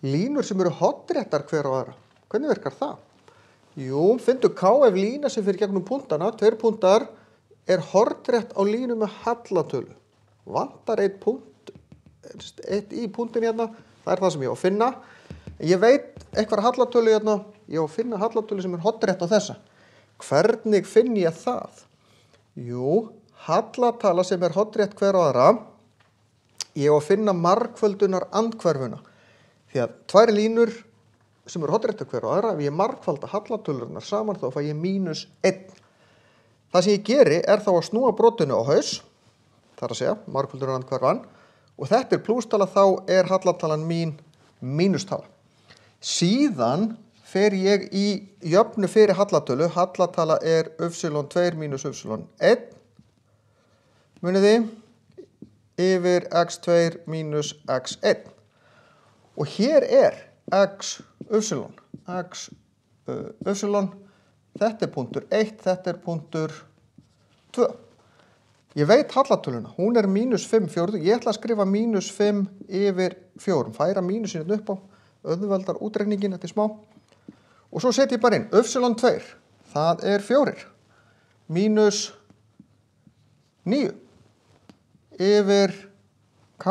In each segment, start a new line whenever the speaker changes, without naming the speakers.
línur sem eru hornréttar hver á aðra. Hvernig virkar það? Jú, finndu K ef lína sem fyrir gegnum punktana, 2 punktar, er hornrétt á línu með hallatölu. Vantar eitt í punktin hérna, það er það sem ég á að finna. Ég veit eitthvað hallatölu hérna, ég á að finna hallatölu sem er hornrétt á þessa. Hvernig finn ég það? Jú, hallatala sem er hornrétt hver á aðra, ég á að finna margföldunar andhverfuna. Því að 2 línur sem eru hornréttar hver á aðra, ef ég margfalda hallatölurnar saman þá fæ ég -1. Það sem ég geri er þá að snúa brotinu á haus, þar að segja, margföldunar andhverfan, og þetta er plústala, þá er hallatalan mín mínustala. Síðan fer ég í jöfnu fyrir hallatölu, hallatala er y2 mínus y1, muniði, yfir x2 mínus x1. Og hér er x, y, þetta er punktur 1, þetta er punktur 2. Ég veit hallatöluna, hún er -5/4, ég ætla að skrifa -5 yfir 4, færa mínusinn upp á, auðveldar útreikningin, þetta er smá. Og svo set ég bara inn, y2, það er 4, mínus 9, yfir k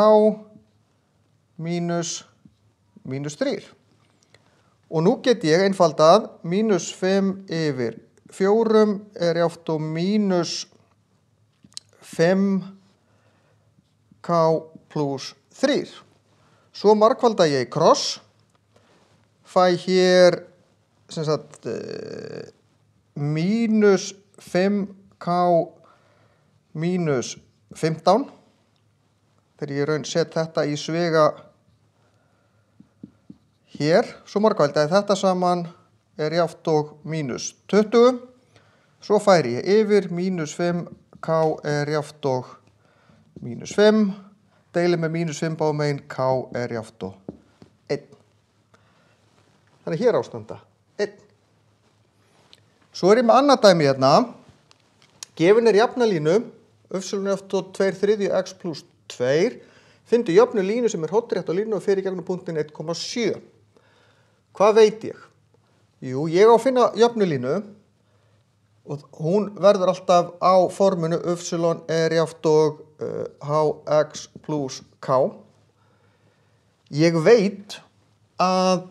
mínus 3. Og nú get ég einfaldað -5 yfir 4 er jáft og -5k plus 3. Svo margfalda ég í kross, fæ hér sem sagt -5k mínus 15. Þegar ég raun set þetta í svega hér, svo margfaldaði þetta saman er jáft og -20. Svo færi ég yfir -5k er jáft og -5, deili með -5 báðum megin, k er jáft og 1. Þannig hér ástanda 1. Svo er ég með annað dæmi hérna. Gefin er jafnalínu, y jáft og 2/3 x plus 2. Fyndu jöfnu línu sem er hornrétt á línu og fer í gegnum punktin 1,7. Hvað veit ég? Jú, ég á að finna jöfnu línu og hún verður alltaf á forminu y er jáft og hx plus k. Ég veit að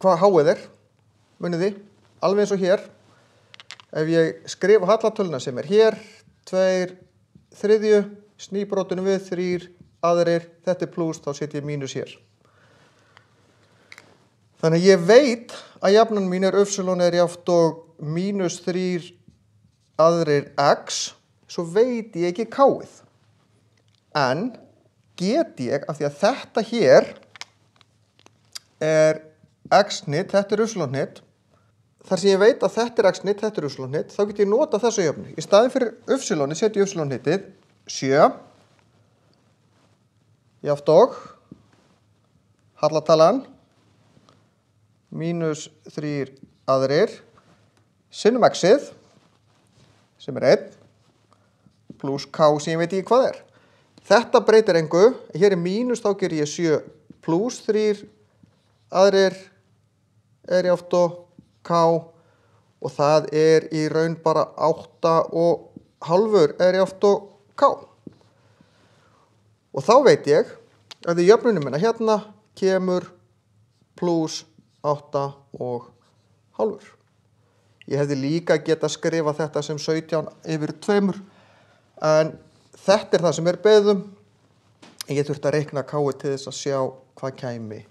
hvað h-ið er, muniði, alveg eins og hér. Ef ég skrifa hallatöluna sem er hér, 2/3, snýbrotinu við, 3 aðrir, þetta er pluss, þá set ég mínus hér. Þannig að ég veit að jafnan mín er y er jáft og -3 aðrir x, svo veit ég ekki k-ið. En get ég, af því að þetta hér er x-hnit, þetta er y-hnit, þar sem ég veit að þetta er x-hnit, þetta er y-hnit, þá get ég nota þessa jöfnu. Í staðin fyrir y, setja ég y-hnitið, 7, jáft og, hallatalan, -3 aðrir, sinnum x-ið, sem er 1, pluss k sem ég veit ekki hvað er. Þetta breytir engu, hér er mínus, þá ger ég 7 pluss 3 aðrir er jáft og k og það er í raun bara 8,5 er jáft og k. Og þá veit ég að í jöfnunum minna hérna kemur pluss 8,5. Ég hefði líka getað skrifa þetta sem 17/2, en þetta er það sem er beðið um. Ég þurfti að reikna k-ið til þess að sjá hvað kæmi